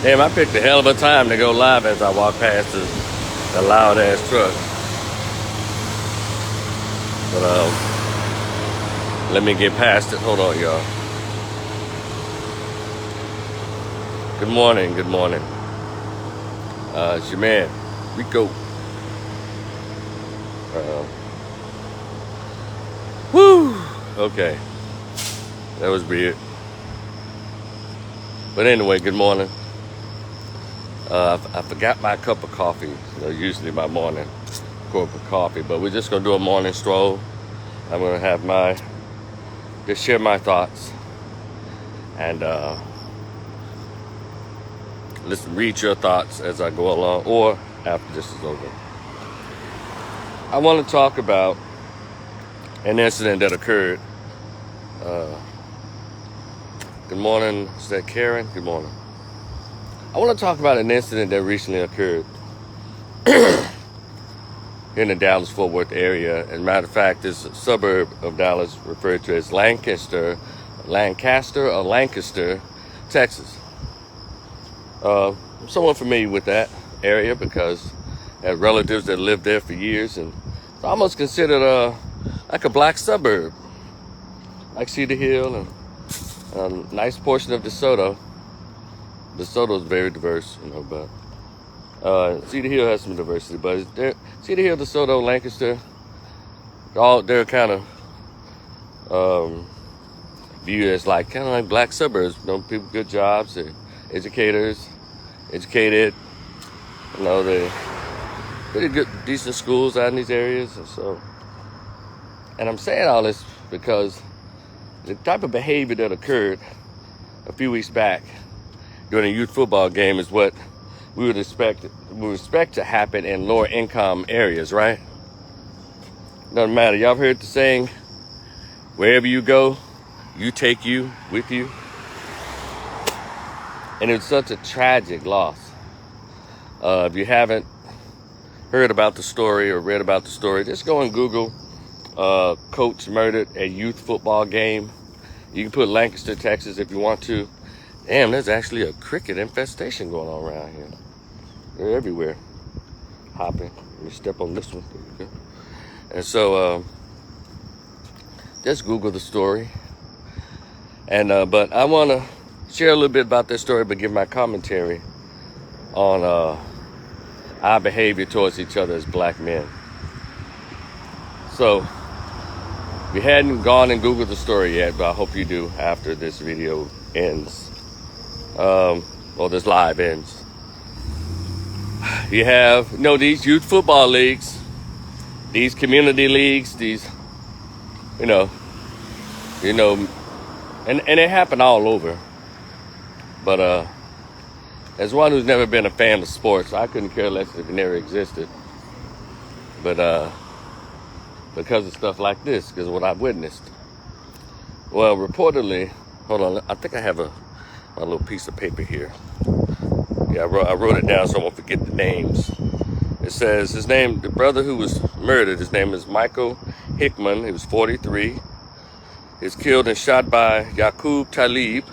Damn, I picked a hell of a time to go live as I walk past the loud ass truck. But let me get past it. Hold on, y'all. Good morning, good morning. It's your man, Rico. Woo! Okay. That was weird. But anyway, good morning. I forgot my cup of coffee. Usually my morning cup of coffee, but we're just gonna do a morning stroll. I'm gonna have just share my thoughts and read your thoughts as I go along or after this is over. I want to talk about an incident that occurred. Good morning, is that Karen? Good morning. I want to talk about an incident that recently occurred in the Dallas-Fort Worth area. As a matter of fact, this suburb of Dallas referred to as Lancaster, Texas. I'm somewhat familiar with that area because I have relatives that lived there for years, and it's almost considered like a black suburb, like Cedar Hill and a nice portion of DeSoto. DeSoto is very diverse, but Cedar Hill has some diversity. But Cedar Hill, DeSoto, Lancaster, they're kind of viewed as like black suburbs. People, good jobs, they're educated. They pretty good, decent schools out in these areas, and I'm saying all this because the type of behavior that occurred a few weeks back during a youth football game is what we would expect to happen in lower income areas, right? Doesn't matter. Y'all heard the saying, wherever you go, you take you with you. And it's such a tragic loss. If you haven't heard about the story or read about the story, just go and Google coach murdered at youth football game. You can put Lancaster, Texas if you want to. Damn, there's actually a cricket infestation going on around here. They're everywhere. Hopping. Let me step on this one. There you go. And so, just Google the story. And but I want to share a little bit about this story, but give my commentary on our behavior towards each other as black men. So, if you hadn't gone and Googled the story yet, but I hope you do after this video ends. Or this live ends. You have, these youth football leagues, these community leagues, these, and it happened all over. But as one who's never been a fan of sports, I couldn't care less if it never existed. But because of stuff like this, because of what I've witnessed. Well, reportedly, hold on, I think I have my little piece of paper here. Yeah, I wrote it down so I won't forget the names. It says the brother who was murdered, his name is Michael Hickman. He was 43. He was killed and shot by Yaqub Talib.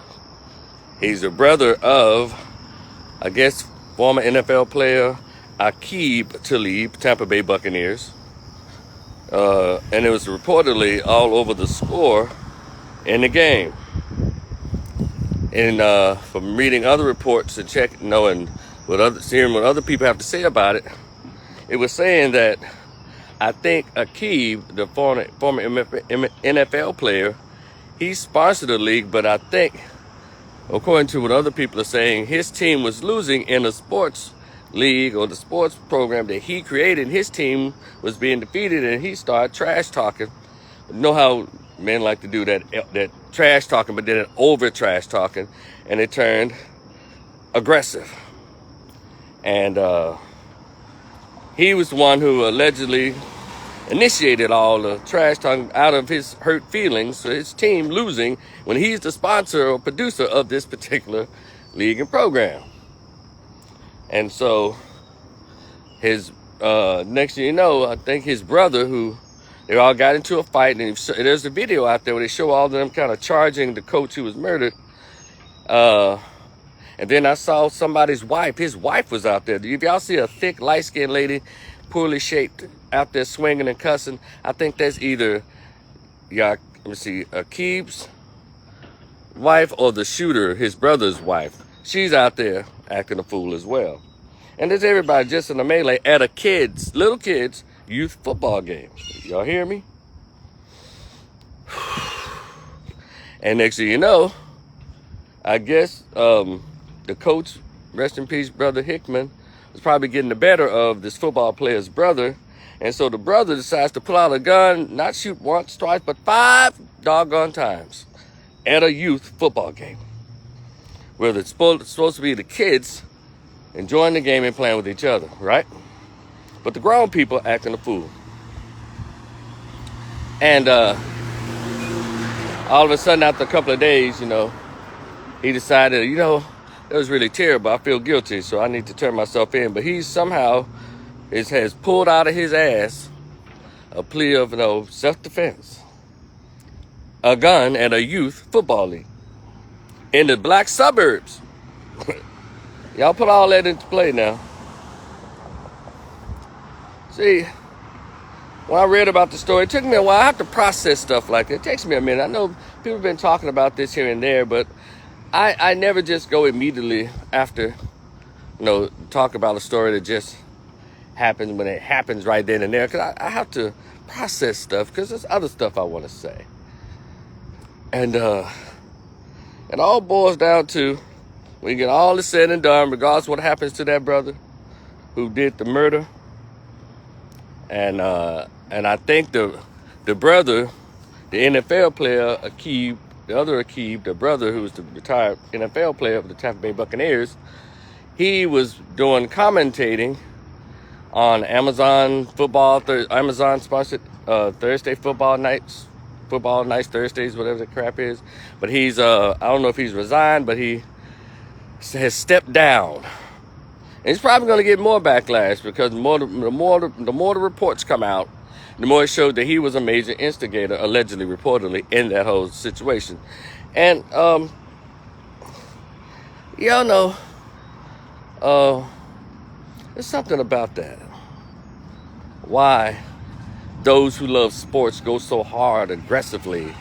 He's a brother of, I guess, former NFL player Aqib Talib, Tampa Bay Buccaneers. And it was reportedly all over the score in the game. And from reading other reports and seeing what other people have to say about it, it was saying that I think Aqib, the former NFL player, he sponsored the league, but I think, according to what other people are saying, his team was losing in a sports league or the sports program that he created. His team was being defeated, and he started trash talking. You know how men like to do that trash talking, but then it over trash talking, and it turned aggressive. And he was the one who allegedly initiated all the trash talking out of his hurt feelings, so his team losing when he's the sponsor or producer of this particular league and program. And so his next thing you know, I think his brother, who they all got into a fight, and there's a video out there where they show all of them kind of charging the coach who was murdered. And then I saw somebody's wife. His wife was out there. If y'all see a thick, light-skinned lady, poorly shaped, out there swinging and cussing, I think that's either, let me see, Akib's wife or the shooter, his brother's wife. She's out there acting a fool as well. And there's everybody just in a melee at a little kids' youth football game. Y'all hear me? And next thing you know, I guess the coach, rest in peace, Brother Hickman, was probably getting the better of this football player's brother. And so the brother decides to pull out a gun, not shoot once, twice, but 5 doggone times at a youth football game, where it's supposed to be the kids enjoying the game and playing with each other, right? But the grown people acting a fool. And all of a sudden, after a couple of days, he decided, it was really terrible. I feel guilty, so I need to turn myself in. But he somehow has pulled out of his ass a plea of self-defense, a gun at a youth football league in the black suburbs. Y'all put all that into play now. See, when I read about the story, it took me a while. I have to process stuff like that. It takes me a minute. I know people have been talking about this here and there, but I never just go immediately after, talk about a story that just happens when it happens right then and there. Because I have to process stuff because there's other stuff I want to say. And it all boils down to, when you get all this said and done, regardless of what happens to that brother who did the murder, and I think the brother, the NFL player, Akib, the other Akib, the brother who was the retired NFL player of the Tampa Bay Buccaneers, he was doing commentating on Amazon football, Amazon sponsored Thursday football nights Thursdays, whatever the crap is. But he's I don't know if he's resigned, but he has stepped down. And he's probably going to get more backlash because the more the reports come out, the more it showed that he was a major instigator, allegedly, reportedly, in that whole situation. And y'all know, there's something about that. Why those who love sports go so hard, aggressively,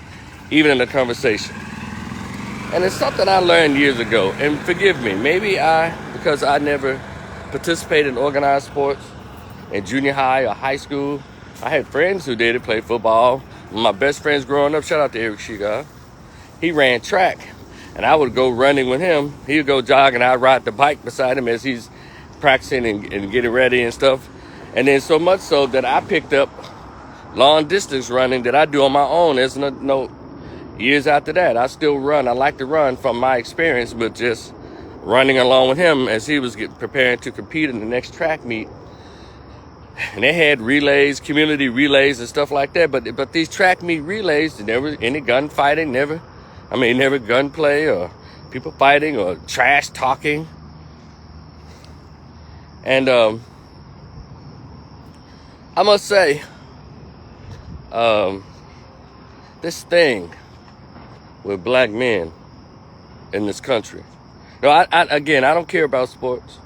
even in the conversation. And it's something I learned years ago. And forgive me, maybe because I never participated in organized sports in junior high or high school. I had friends who did it, played football. My best friends growing up, shout out to Eric Shigar, he ran track. And I would go running with him. He would go jogging, I'd ride the bike beside him as he's practicing and getting ready and stuff. And then so much so that I picked up long distance running that I do on my own. There's no years after that. I still run. I like to run from my experience, but just running along with him as he was preparing to compete in the next track meet. And they had relays, community relays and stuff like that. But these track meet relays, never any gunfighting, never gunplay or people fighting or trash talking. And I must say, this thing with black men in this country. I don't care about sports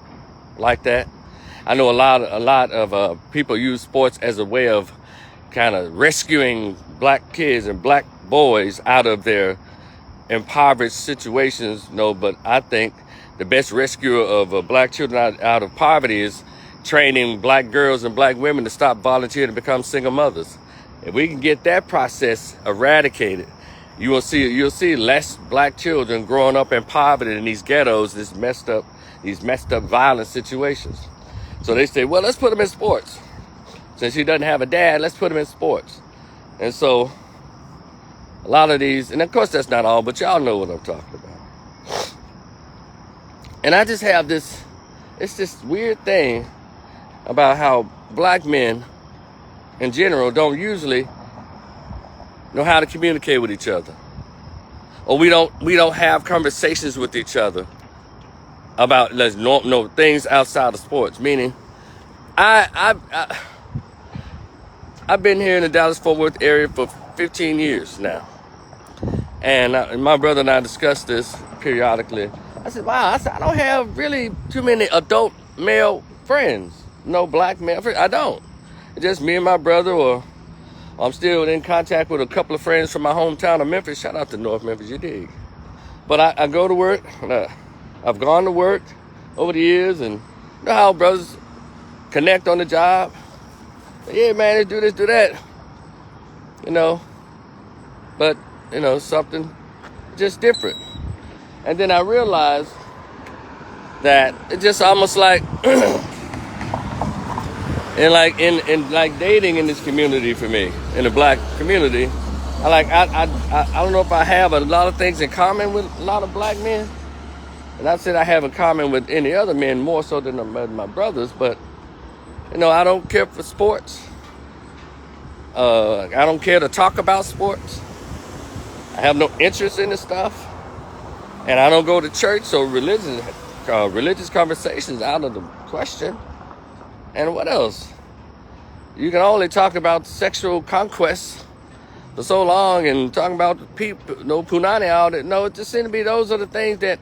like that. I know a lot of people use sports as a way of kind of rescuing black kids and black boys out of their impoverished situations. But I think the best rescue of black children out of poverty is training black girls and black women to stop volunteering to become single mothers. If we can get that process eradicated, you'll see less black children growing up in poverty in these ghettos, these messed up violent situations. So they say, well, let's put him in sports. Since he doesn't have a dad, let's put him in sports. And so a lot of these, and of course that's not all, but y'all know what I'm talking about. And I just have it's this weird thing about how black men in general don't usually know how to communicate with each other. Or we don't have conversations with each other about things outside of sports. Meaning, I've been here in the Dallas-Fort Worth area for 15 years now. And my brother and I discuss this periodically. I said, wow, I don't have really too many adult male friends. No black male friends. I don't. It's just me and my brother, or I'm still in contact with a couple of friends from my hometown of Memphis. Shout out to North Memphis, you dig. But I go to work. I've gone to work over the years, and you know how brothers connect on the job. Yeah, man, let's do this, do that. You know, but, you know, something just different. And then I realized that it's just almost like, and like in like dating in this community for me, in the black community, I don't know if I have a lot of things in common with a lot of black men. And I said I have in common with any other men more so than my brothers, but, you know, I don't care for sports. I don't care to talk about sports. I have no interest in this stuff. And I don't go to church, so religious conversations out of the question. And what else? You can only talk about sexual conquest for so long and talking about people, no punani, all that. No, it just seems to be those are the things that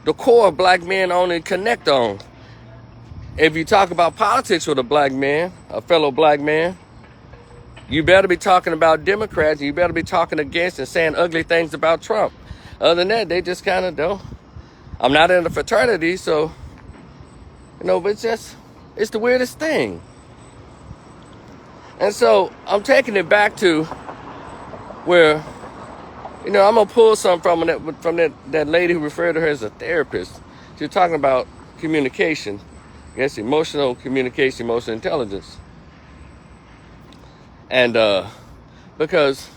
the core of black men only connect on. If you talk about politics with a black man, a fellow black man, you better be talking about Democrats, and you better be talking against and saying ugly things about Trump. Other than that, they just kind of don't. I'm not in a fraternity, so, you know, but it's the weirdest thing. And so I'm taking it back to where, you know, I'm going to pull something from that lady who referred to her as a therapist. She was talking about communication. I guess emotional communication, emotional intelligence. And because,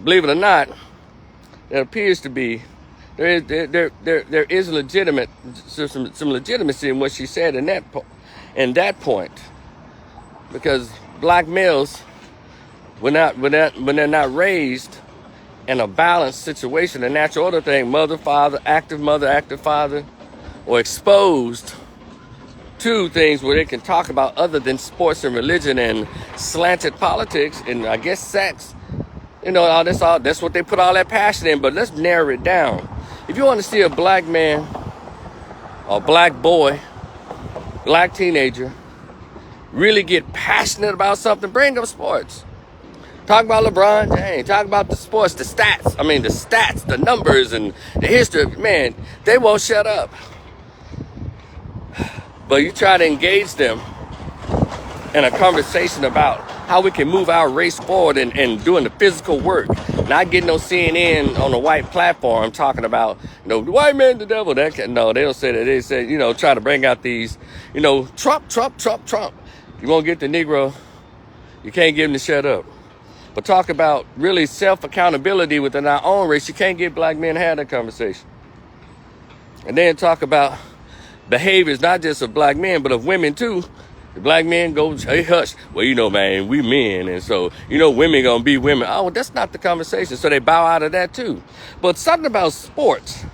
believe it or not, there appears to be, there is legitimate, some legitimacy in what she said in that point. Because black males, when they're not raised in a balanced situation, a natural order thing, mother, father, active father, or exposed to things where they can talk about other than sports and religion and slanted politics and I guess sex. You know, that's what they put all that passion in. But let's narrow it down. If you want to see a black man, a black boy, black teenager really get passionate about something, bring up sports. Talk about LeBron James. Talk about the sports, the stats, the numbers, and the history. Man, they won't shut up. But you try to engage them in a conversation about how we can move our race forward and doing the physical work. Not getting no CNN on a white platform talking about, you know, the white man, the devil. No, they don't say that. They say, you know, try to bring out these, you know, Trump. You won't get the Negro, you can't get him to shut up. But talk about really self-accountability within our own race. You can't get black men to have that conversation. And then talk about behaviors, not just of black men, but of women too. The black men go, hey, hush. Well, you know, man, we men. And so, you know, women gonna be women. Oh, well, that's not the conversation. So they bow out of that too. But something about sports,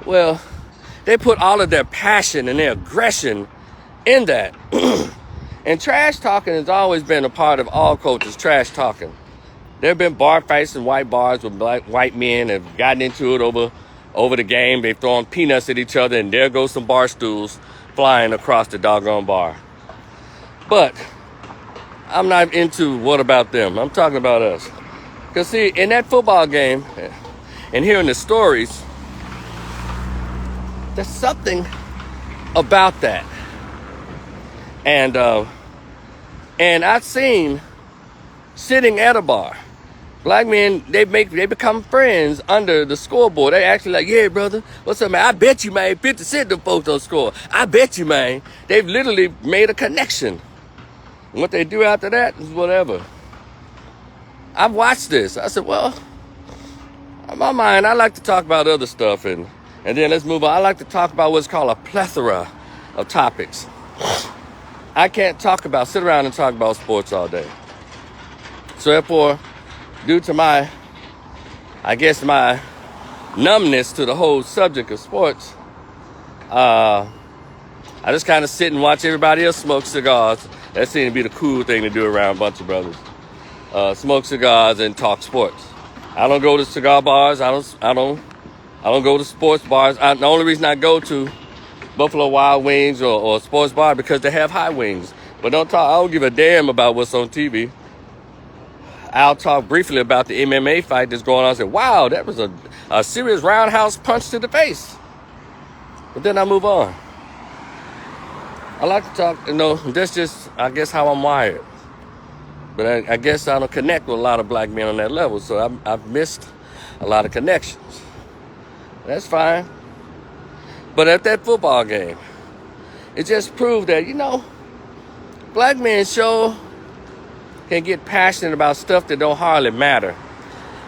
well, they put all of their passion and their aggression in that. And trash talking has always been a part of all cultures, trash talking. There have been bar fights in white bars where white men have gotten into it over the game. They've thrown peanuts at each other, and there goes some bar stools flying across the doggone bar. But I'm not into what about them. I'm talking about us. Because see, in that football game and hearing the stories, there's something about that. And I've seen sitting at a bar, black men, they become friends under the scoreboard. They actually like, yeah, brother, what's up, man? I bet you, man, 50 Cent them folks don't score. I bet you, man. They've literally made a connection. And what they do after that is whatever. I've watched this. I said, well, in my mind, I like to talk about other stuff. And then let's move on. I like to talk about what's called a plethora of topics. I can't sit around and talk about sports all day. So therefore, due to my numbness to the whole subject of sports, I just kind of sit and watch everybody else smoke cigars. That seemed to be the cool thing to do around a bunch of brothers. Smoke cigars and talk sports. I don't go to cigar bars. I don't go to sports bars. The only reason I go to Buffalo Wild Wings or a sports bar because they have high wings. But I don't give a damn about what's on TV. I'll talk briefly about the MMA fight that's going on. I said, wow, that was a serious roundhouse punch to the face. But then I move on. I like to talk, that's just, I guess, how I'm wired. But I guess I don't connect with a lot of black men on that level, so I've missed a lot of connections. That's fine. But at that football game, it just proved that, black men sure can get passionate about stuff that don't hardly matter.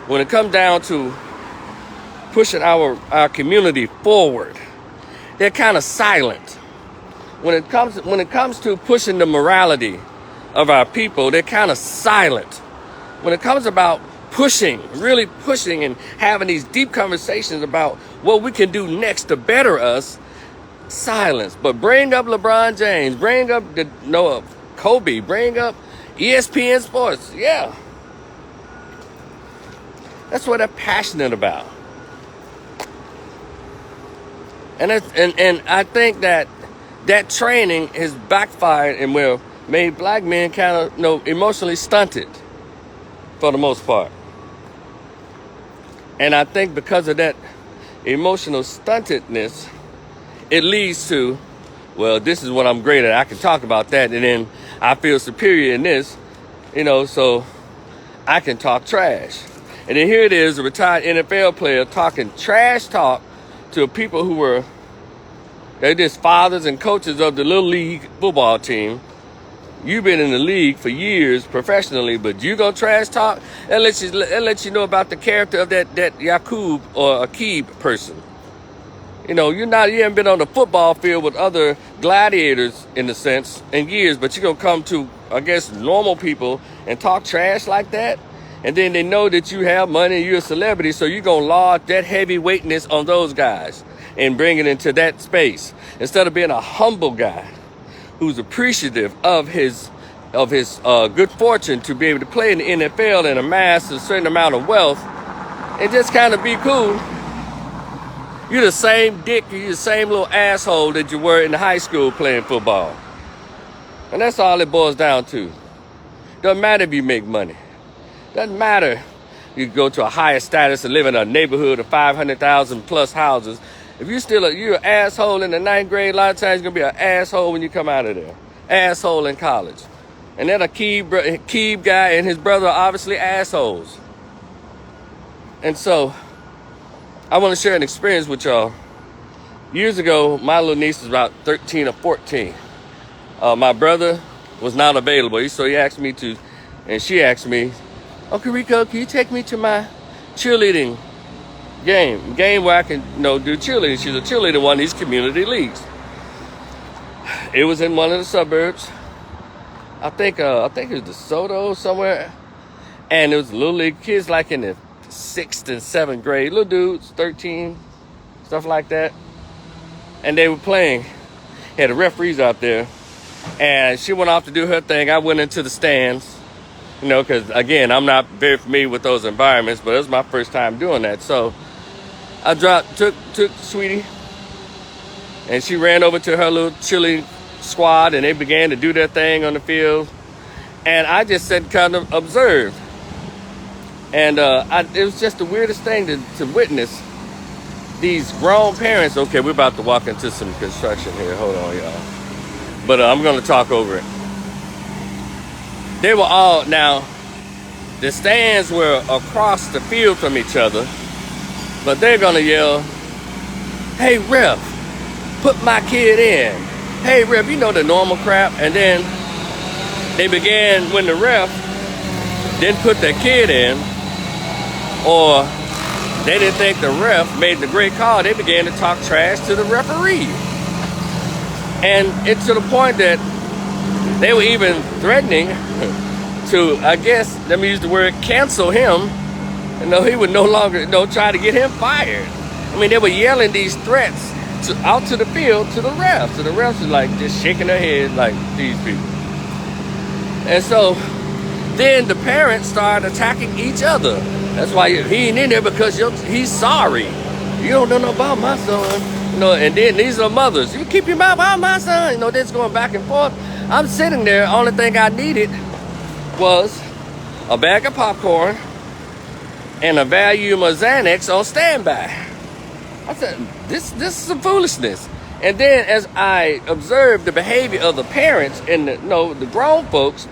When it comes down to pushing our community forward, they're kind of silent. When it comes to pushing the morality of our people, they're kind of silent. When it comes about really pushing and having these deep conversations about what we can do next to better us, silence. But bring up LeBron James, bring up Kobe, bring up ESPN Sports. Yeah. That's what they're passionate about. And I think that training has backfired and made black men kind of emotionally stunted for the most part. And I think because of that emotional stuntedness, it leads to, well, this is what I'm great at. I can talk about that, and then I feel superior in this, so I can talk trash. And then here it is, a retired NFL player talking trash talk to people who they're just fathers and coaches of the little league football team. You've been in the league for years professionally, but you gonna trash talk? That lets you know about the character of that Yakub or Akib person. You haven't been on the football field with other gladiators in a sense in years, but you're gonna come to, I guess, normal people and talk trash like that, and then they know that you have money and you're a celebrity, so you're gonna laud that heavyweightness on those guys and bring it into that space instead of being a humble guy who's appreciative of his good fortune to be able to play in the NFL and amass a certain amount of wealth and just kind of be cool. You're the same dick, you're the same little asshole that you were in high school playing football. And that's all it boils down to. Doesn't matter if you make money. Doesn't matter you go to a higher status and live in a neighborhood of 500,000 plus houses. If you're an asshole in the 9th grade, a lot of times you're going to be an asshole when you come out of there. Asshole in college. And then Keeb guy and his brother are obviously assholes. And so, I want to share an experience with y'all. Years ago, my little niece was about 13 or 14. My brother was not available, so he asked me to, and she asked me, Uncle Rico, can you take me to my cheerleading game where I can do cheerleading? She's a cheerleader in one of these community leagues. It was in one of the suburbs. I think it was DeSoto somewhere. And it was little league kids like in the 6th and 7th grade, little dudes, 13, stuff like that. And they were playing. Had the referees out there. And she went off to do her thing. I went into the stands. Because, again, I'm not very familiar with those environments, but it was my first time doing that. So I took Sweetie, and she ran over to her little cheerleading squad, and they began to do their thing on the field. And I just sat kind of observed. And it was just the weirdest thing to witness. These grown parents, okay, we're about to walk into some construction here. Hold on, y'all. But I'm going to talk over it. They were all, now, the stands were across the field from each other, but they're gonna yell, hey ref, put my kid in. Hey ref, the normal crap. And then they began, when the ref didn't put their kid in, or they didn't think the ref made the great call, they began to talk trash to the referee. And it's to the point that they were even threatening to, I guess, let me use the word, cancel him. He would no longer, try to get him fired. I mean, they were yelling these threats out to the field to the refs. So the refs were like just shaking their heads like these people. And so then the parents start attacking each other. That's why he ain't in there, because he's sorry. You don't know nothing about my son. You know, and then these are mothers. You keep your mouth out my son. You know, this going back and forth. I'm sitting there. Only thing I needed was a bag of popcorn and a volume of Xanax on standby. I said, this is some foolishness. And then as I observed the behavior of the parents and the grown folks,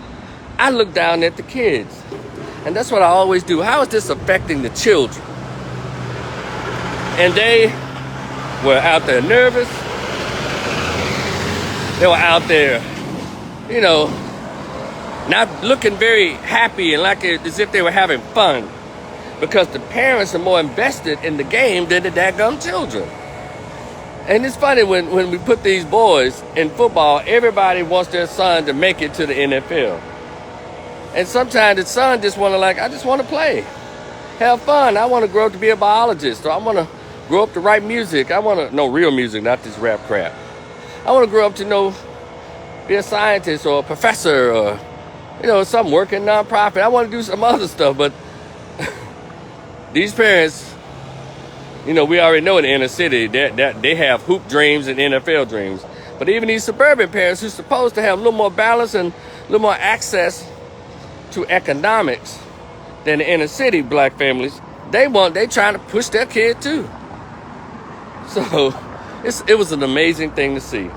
I looked down at the kids. And that's what I always do. How is this affecting the children? And they were out there nervous. They were out there, you know, not looking very happy and like as if they were having fun, because the parents are more invested in the game than the daggum children. And it's funny, when we put these boys in football, everybody wants their son to make it to the NFL. And sometimes the son just want to I just want to play, have fun. I want to grow up to be a biologist, or I want to grow up to write music. I want to know real music, not this rap crap. I want to grow up to be a scientist or a professor, or some working nonprofit. I want to do some other stuff. But these parents, we already know in the inner city that they have hoop dreams and NFL dreams. But even these suburban parents who's supposed to have a little more balance and a little more access to economics than the inner city black families, they trying to push their kid too. So it was an amazing thing to see.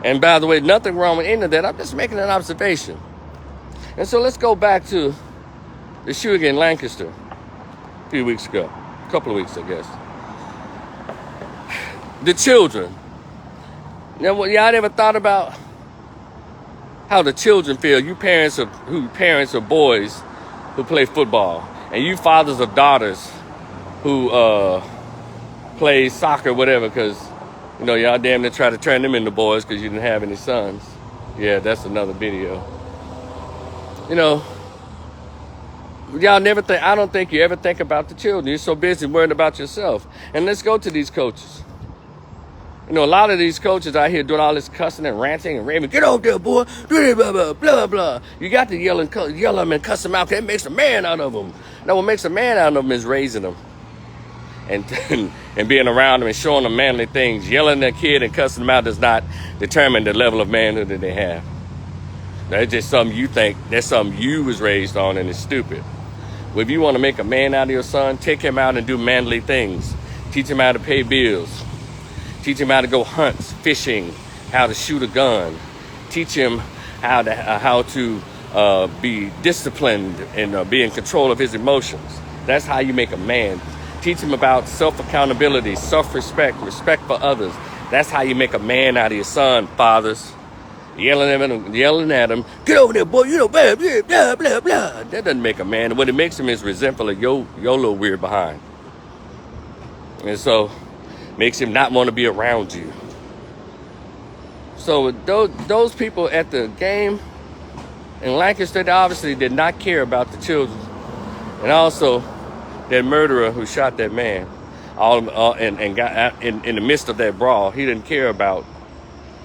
And by the way, nothing wrong with any of that. I'm just making an observation. And so let's go back to the shooting in Lancaster a few weeks ago, a couple of weeks, I guess. The children. Now, y'all ever thought about how the children feel? You parents of boys who play football, and you fathers of daughters who play soccer, whatever, because y'all damn near try to turn them into boys because you didn't have any sons. Yeah, that's another video. Y'all never think. I don't think you ever think about the children. You're so busy worrying about yourself. And let's go to these coaches. A lot of these coaches out here doing all this cussing and ranting and raving. Get over there, boy. Do blah, blah, blah, blah. You got to yell them and cuss them out, because it makes a man out of them. Now, what makes a man out of them is raising them and being around them and showing them manly things. Yelling at a kid and cussing them out does not determine the level of manhood that they have. That's just something you think, that's something you was raised on, and it's stupid. Well, if you want to make a man out of your son, take him out and do manly things. Teach him how to pay bills. Teach him how to go hunts, fishing, how to shoot a gun. Teach him how to be disciplined and be in control of his emotions. That's how you make a man. Teach him about self-accountability, self-respect, respect for others. That's how you make a man out of your son, fathers. Yelling at him, get over there, boy, blah, blah, blah, blah. That doesn't make a man. What it makes him is resentful of your little weird behind. And so, makes him not want to be around you. So those people at the game in Lancaster, they obviously did not care about the children. And also, that murderer who shot that man, and got out in the midst of that brawl, he didn't care about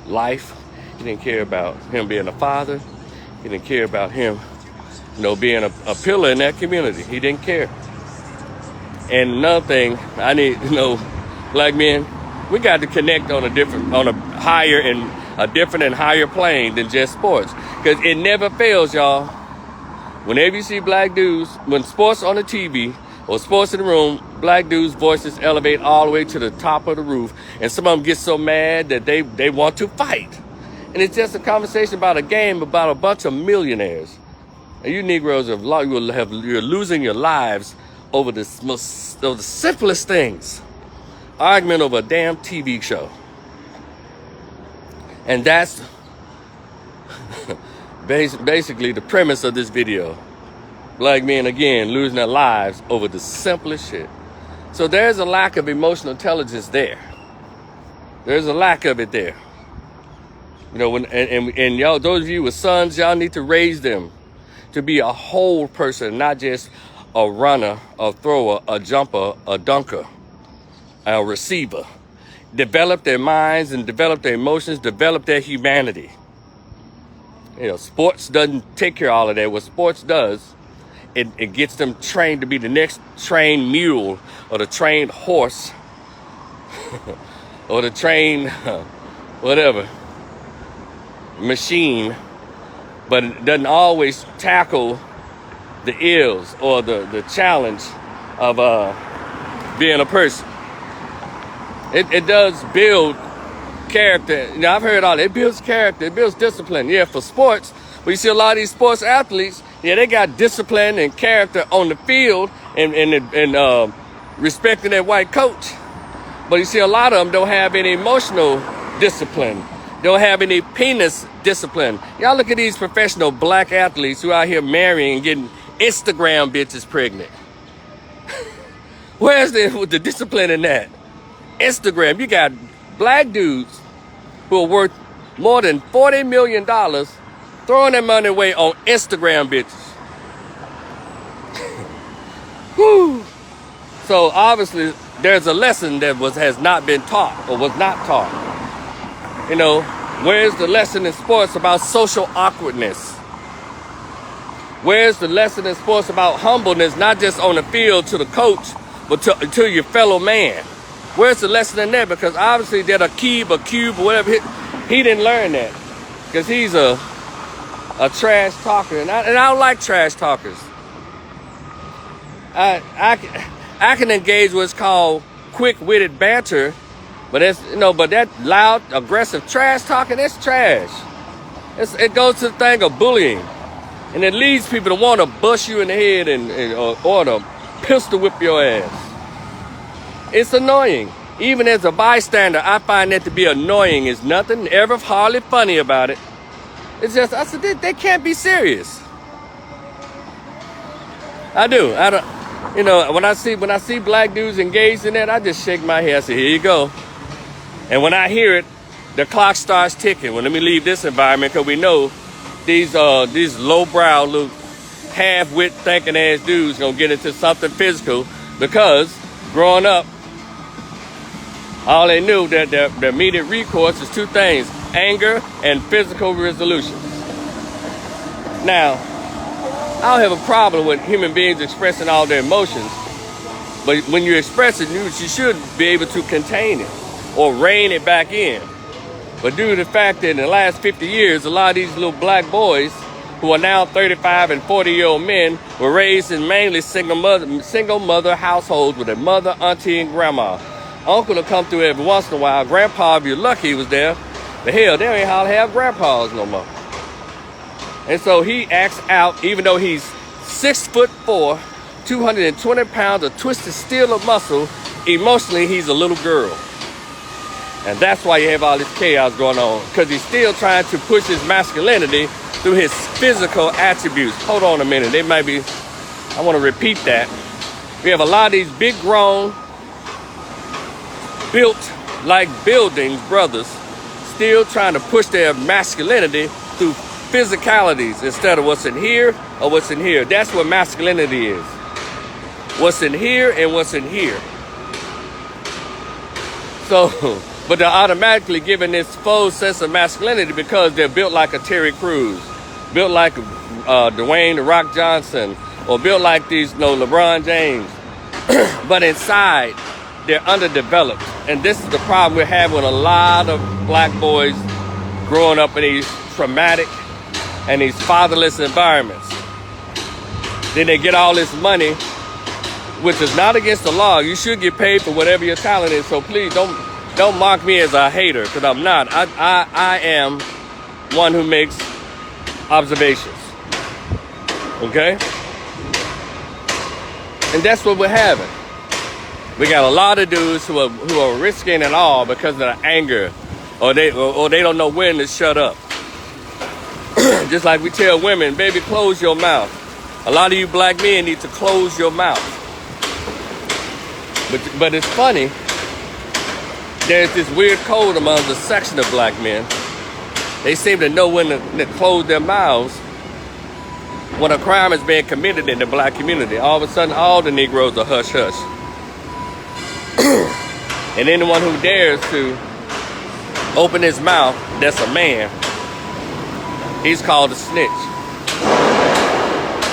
life. He didn't care about him being a father. He didn't care about him, being a pillar in that community. He didn't care. And another thing, I need, black men, we got to connect on a different and higher plane than just sports. Because it never fails, y'all. Whenever you see black dudes, when sports on the TV or sports in the room, black dudes' voices elevate all the way to the top of the roof. And some of them get so mad that they want to fight. And it's just a conversation about a game about a bunch of millionaires. And you Negroes you're losing your lives over the simplest things. Argument over a damn TV show. And that's basically the premise of this video. Black men, again, losing their lives over the simplest shit. So there's a lack of emotional intelligence there. There's a lack of it there. And y'all, those of you with sons, y'all need to raise them to be a whole person, not just a runner, a thrower, a jumper, a dunker, a receiver. Develop their minds and develop their emotions, develop their humanity. Sports doesn't take care of all of that. What sports does, it gets them trained to be the next trained mule or the trained horse or the trained whatever machine, but it doesn't always tackle the ills or the challenge of being a person. It does build character. I've heard all that. It builds character. It builds discipline. Yeah, for sports, but you see a lot of these sports athletes, they got discipline and character on the field and respecting their white coach. But you see a lot of them don't have any emotional discipline. Don't have any penis discipline. Y'all look at these professional black athletes who out here marrying and getting Instagram bitches pregnant. Where's the discipline in that? Instagram, you got black dudes who are worth more than $40 million throwing their money away on Instagram bitches. Whew. So obviously there's a lesson that has not been taught or was not taught. Where's the lesson in sports about social awkwardness? Where's the lesson in sports about humbleness, not just on the field to the coach, but to your fellow man? Where's the lesson in that? Because obviously that Akib or Cube or whatever, he didn't learn that. Because he's a trash talker. And I don't like trash talkers. I can engage what's called quick-witted banter, but but that loud, aggressive trash talking, that's trash. It goes to the thing of bullying. And it leads people to want to bust you in the head or to pistol whip your ass. It's annoying. Even as a bystander, I find that to be annoying. There's nothing ever hardly funny about it. It's just, I said, they can't be serious. I do. I don't. When I see black dudes engaged in that, I just shake my head. I say, here you go. And when I hear it, the clock starts ticking. Well, let me leave this environment because we know these lowbrow, little half-wit thinking ass dudes gonna get into something physical because growing up, all they knew that their immediate recourse is two things: anger and physical resolution. Now, I don't have a problem with human beings expressing all their emotions, but when you express it, you should be able to contain it or rein it back in. But due to the fact that in the last 50 years, a lot of these little black boys who are now 35 and 40-year-old men were raised in mainly single mother households with a mother, auntie, and grandma. Uncle will come through every once in a while. Grandpa, if you're lucky, was there. But hell, they ain't how to have grandpas no more. And so he acts out, even though he's 6'4", 220 pounds of twisted steel of muscle, emotionally he's a little girl. And that's why you have all this chaos going on, because he's still trying to push his masculinity through his physical attributes. Hold on a minute. I want to repeat that. We have a lot of these big grown, built like buildings brothers still trying to push their masculinity through physicalities instead of what's in here or what's in here. That's what masculinity is. What's in here and what's in here. So, but they're automatically given this false sense of masculinity because they're built like a Terry Crews, built like Dwayne "The Rock" Johnson, or built like these LeBron James. But inside, they're underdeveloped. And this is the problem we're having with a lot of black boys growing up in these traumatic and these fatherless environments. Then they get all this money, which is not against the law. You should get paid for whatever your talent is. So please don't mark me as a hater, because I'm not. I am one who makes observations. Okay? And that's what we're having. We got a lot of dudes who are risking it all because of the anger, or they don't know when to shut up. Just like we tell women, baby, close your mouth. A lot of you black men need to close your mouth. But it's funny. There's this weird code among the section of black men. They seem to know when to close their mouths when a crime is being committed in the black community. All of a sudden, all the Negroes are hush-hush. And anyone who dares to open his mouth, that's a man, he's called a snitch.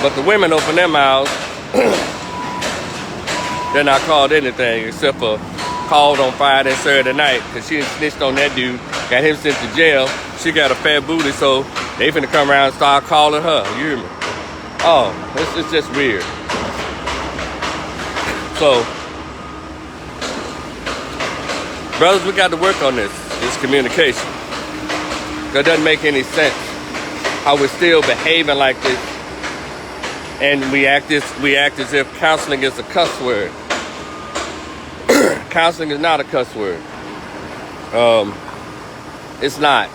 But the women open their mouths. They're not called anything except for called on Friday and Saturday night because she snitched on that dude, got him sent to jail. She got a fat booty, so they finna come around and start calling her. You hear me? Oh, it's just weird. So, brothers, we got to work on this communication. It doesn't make any sense how we're still behaving like this, and we act as if counseling is a cuss word. Counseling is not a cuss word. It's not.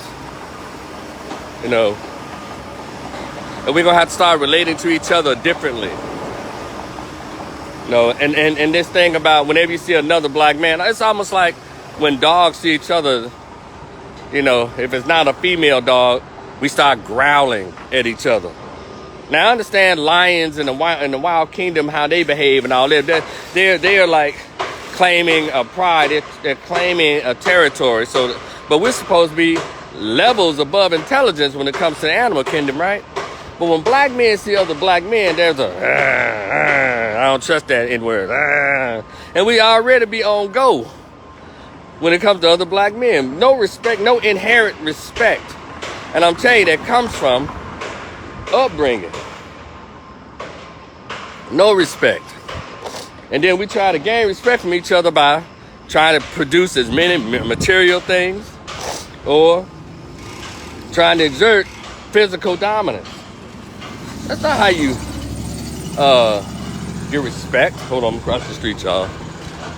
You know, and we're gonna have to start relating to each other differently. You know, and this thing about whenever you see another black man, it's almost like when dogs see each other. You know, if it's not a female dog, we start growling at each other. Now I understand lions in the wild kingdom, how they behave and all that. They're like claiming a pride. They're claiming a territory. So, but we're supposed to be levels above intelligence when it comes to the animal kingdom, right? But when black men see other black men, there's I don't trust that N-word. And we already be on go when it comes to other black men. No respect, no inherent respect. And I'm telling you, that comes from upbringing. No respect. And then we try to gain respect from each other by trying to produce as many material things or trying to exert physical dominance. That's not how you get respect. Hold on, I'm across the street, y'all.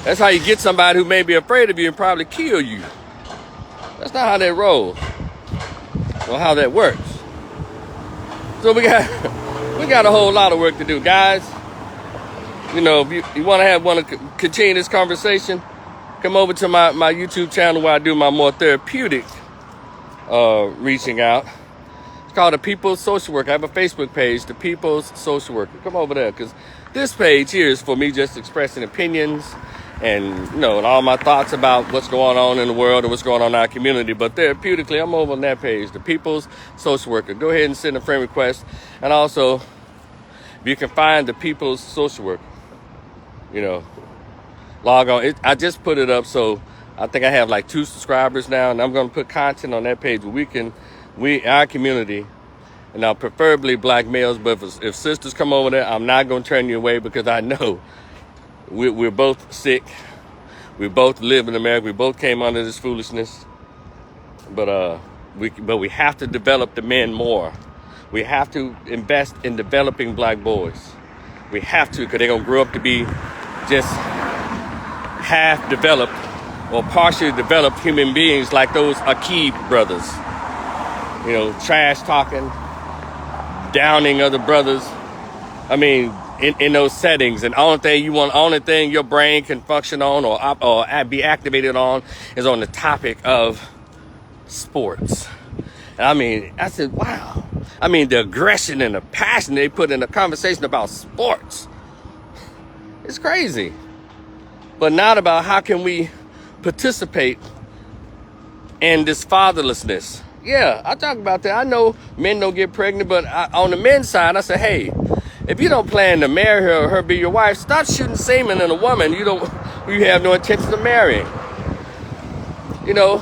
That's how you get somebody who may be afraid of you and probably kill you. That's not how that rolls or how that works. So we got a whole lot of work to do, guys. You know, if you want to continue this conversation, come over to my YouTube channel where I do my more therapeutic reaching out. It's called The People's Social Worker. I have a Facebook page, The People's Social Worker. Come over there, because this page here is for me just expressing opinions and, you know, and all my thoughts about what's going on in the world and what's going on in our community. But therapeutically, I'm over on that page, The People's Social Worker. Go ahead and send a friend request. And also, you can find The People's Social Worker. You know, log on. I just put it up, so I think I have like 2 subscribers now, and I'm going to put content on that page where our community, and now preferably black males, but if sisters come over there, I'm not going to turn you away, because I know we're both sick. We both live in America. We both came under this foolishness, but we have to develop the men more. We have to invest in developing black boys. We have to, because they're going to grow up to be just half developed or partially developed human beings like those Akib brothers. You know, trash talking, downing other brothers. I mean, in those settings, and only thing your brain can function on or be activated on is on the topic of sports. And I mean, I said, wow. I mean, the aggression and the passion they put in a conversation about sports. It's crazy. But not about how can we participate in this fatherlessness. Yeah, I talk about that. I know men don't get pregnant, but on the men's side, I say, hey, if you don't plan to marry her or her be your wife, stop shooting semen in a woman you have no intention of marrying. You know,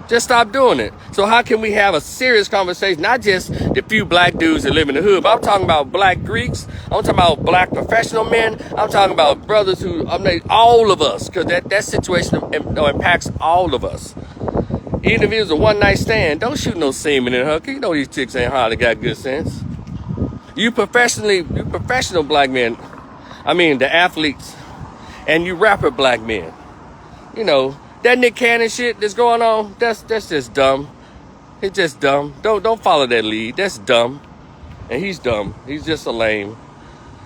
just stop doing it. So how can we have a serious conversation? Not just the few black dudes that live in the hood, but I'm talking about black Greeks. I'm talking about black professional men. I'm talking about brothers all of us, because that situation impacts all of us. Even if it was a one-night stand, don't shoot no semen in her. You know these chicks ain't hardly got good sense. You professional black men, I mean the athletes, and you rapper black men. You know, that Nick Cannon shit that's going on, that's just dumb. It's just dumb. Don't follow that lead. That's dumb. And he's dumb. He's just a lame.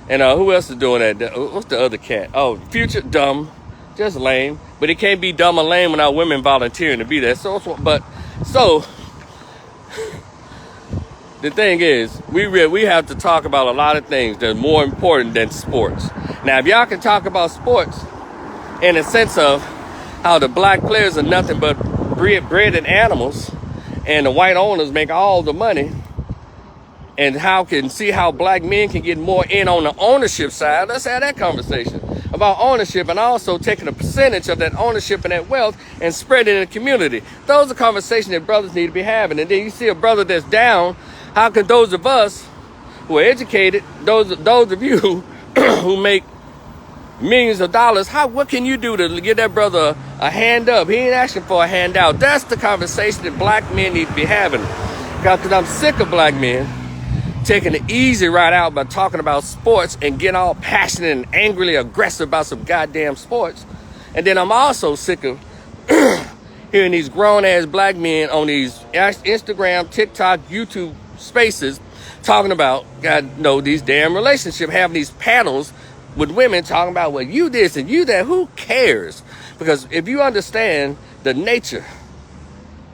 And who else is doing that? What's the other cat? Oh, Future, dumb. Just lame. But it can't be dumb or lame without women volunteering to be there. So the thing is, we have to talk about a lot of things that are more important than sports. Now, if y'all can talk about sports in a sense of how the black players are nothing but bred animals, and the white owners make all the money, and see how black men can get more in on the ownership side. Let's have that conversation about ownership, and also taking a percentage of that ownership and that wealth and spreading it in the community. Those are conversations that brothers need to be having. And then you see a brother that's down, how can those of us who are educated, those of you who make millions of dollars, what can you do to get that brother a hand up? He ain't asking for a handout. That's the conversation that black men need to be having. Because I'm sick of black men taking the easy ride out by talking about sports and getting all passionate and angrily aggressive about some goddamn sports. And then I'm also sick of hearing these grown-ass black men on these Instagram, TikTok, YouTube spaces talking about, these damn relationships, having these panels with women talking about, well, you this and you that. Who cares? Because if you understand the nature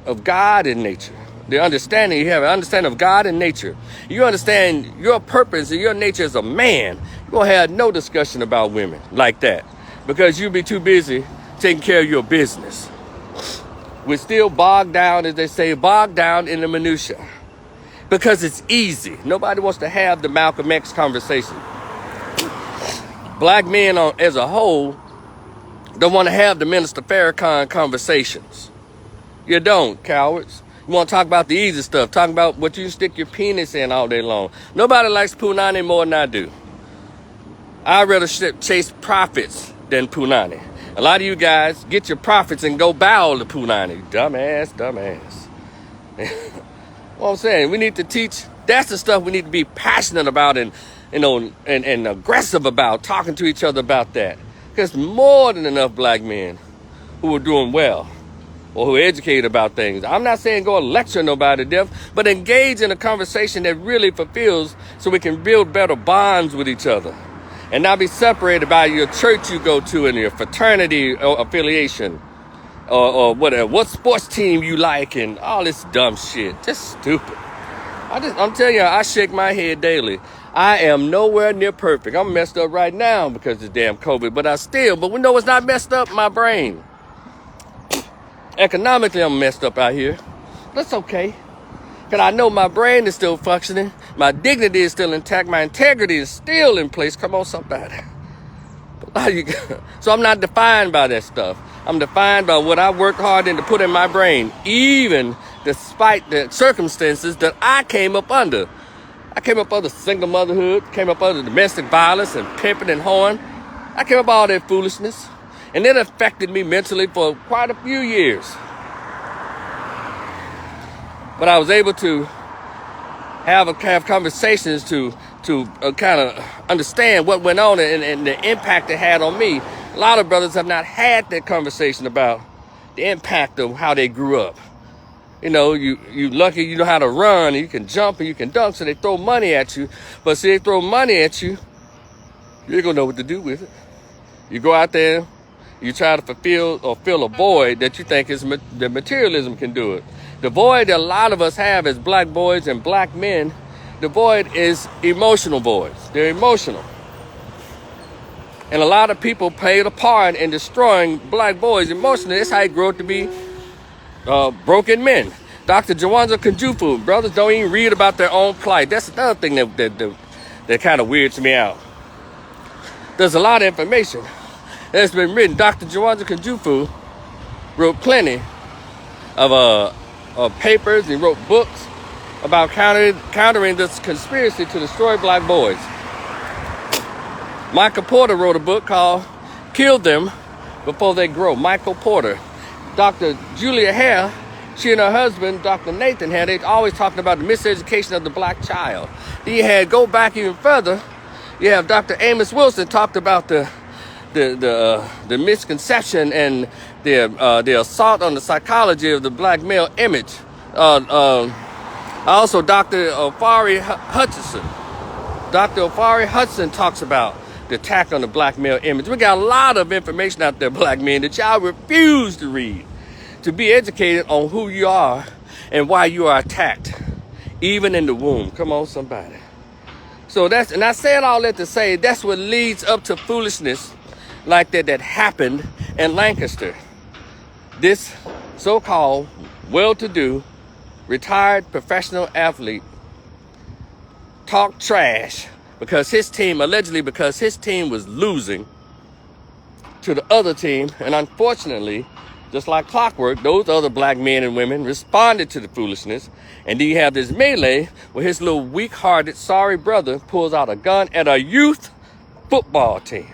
of God and nature, you have an understanding of God and nature, you understand your purpose and your nature as a man, you're going to have no discussion about women like that, because you'll be too busy taking care of your business. We're still bogged down, as they say, bogged down in the minutia, because it's easy. Nobody wants to have the Malcolm X conversation. Black men as a whole don't want to have the Minister Farrakhan conversations. You don't, cowards. You want to talk about the easy stuff, talk about what you stick your penis in all day long. Nobody likes Punani more than I do. I'd rather chase profits than Punani. A lot of you guys get your profits and go bow to Punani. Dumbass. What I'm saying, we need to teach. That's the stuff we need to be passionate about and aggressive about, talking to each other about that. Because more than enough black men who are doing well, or who are educated about things. I'm not saying go and lecture nobody to death, but engage in a conversation that really fulfills, so we can build better bonds with each other and not be separated by your church you go to and your fraternity or affiliation or whatever, what sports team you like and all this dumb shit. Just stupid. I'm telling you, I shake my head daily. I am nowhere near perfect. I'm messed up right now because of this damn COVID, but we know it's not messed up, my brain. Economically, I'm messed up out here. That's okay. Because I know my brain is still functioning. My dignity is still intact. My integrity is still in place. Come on, somebody. So I'm not defined by that stuff. I'm defined by what I worked hard to put in my brain, even despite the circumstances that I came up under. I came up under single motherhood, came up under domestic violence and pimping and whoring. I came up all that foolishness. And it affected me mentally for quite a few years. But I was able to have conversations to kind of understand what went on and the impact it had on me. A lot of brothers have not had that conversation about the impact of how they grew up. You lucky you know how to run, and you can jump and you can dunk, so they throw money at you. But see, they throw money at you, you ain't gonna know what to do with it. You go out there, you try to fill a void that you think is that materialism can do it. The void that a lot of us have as black boys and black men, the void is emotional voids. They're emotional. And a lot of people played a part in destroying black boys emotionally. That's how they grow up to be broken men. Dr. Jawanza Kunjufu, brothers don't even read about their own plight. That's another thing that kind of weirds me out. There's a lot of information that's been written. Dr. Jawanza Kunjufu wrote plenty of papers. He wrote books about countering this conspiracy to destroy black boys. Michael Porter wrote a book called Kill Them Before They Grow. Michael Porter. Dr. Julia Hare, she and her husband, Dr. Nathan Hare, they always talking about the miseducation of the black child. Then you had, go back even further, you have Dr. Amos Wilson talked about the misconception and the assault on the psychology of the black male image. Also, Dr. Ofari Hutchinson. Dr. Ofari Hudson talks about the attack on the black male image. We got a lot of information out there, black men, that y'all refuse to read, to be educated on who you are and why you are attacked, even in the womb. Come on, somebody. So and I said all that to say that's what leads up to foolishness like that happened in Lancaster. This so-called well-to-do retired professional athlete, talk trash because his team, allegedly because his team was losing to the other team. And unfortunately, just like clockwork, those other black men and women responded to the foolishness. And then you have this melee where his little weak-hearted, sorry brother pulls out a gun at a youth football team.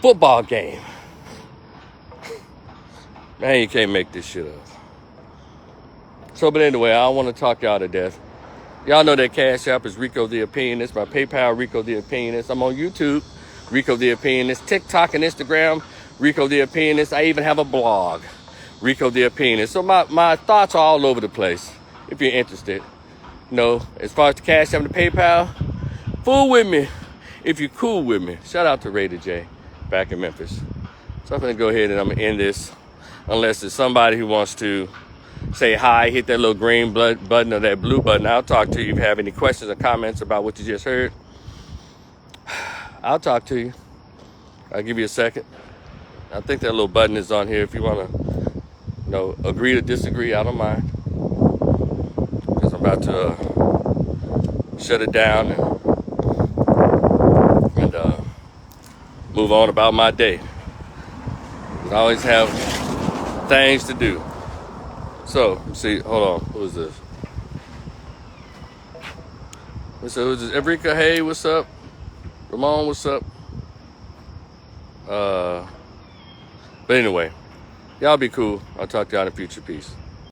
Football game. Man, you can't make this shit up. So, but anyway, I don't want to talk y'all to death. Y'all know that Cash App is Rico the Opinionist. My PayPal, Rico the Opinionist. I'm on YouTube, Rico the Opinionist. TikTok and Instagram, Rico the Opinionist. I even have a blog, Rico the Opinionist. So my thoughts are all over the place, if you're interested. As far as the Cash App and the PayPal, fool with me if you're cool with me. Shout out to Raider J back in Memphis. So I'm going to go ahead and I'm going to end this. Unless there's somebody who wants to say hi, hit that little green button or that blue button. I'll talk to you if you have any questions or comments about what you just heard. I'll talk to you. I'll give you a second. I think that little button is on here if you want to, agree to disagree. I don't mind. Because I'm about to shut it down and move on about my day. I always have things to do. So, let's see, hold on, who is this? Who's this? Enrica, hey, what's up? Ramon, what's up? But anyway, y'all be cool. I'll talk to y'all in the future. Peace.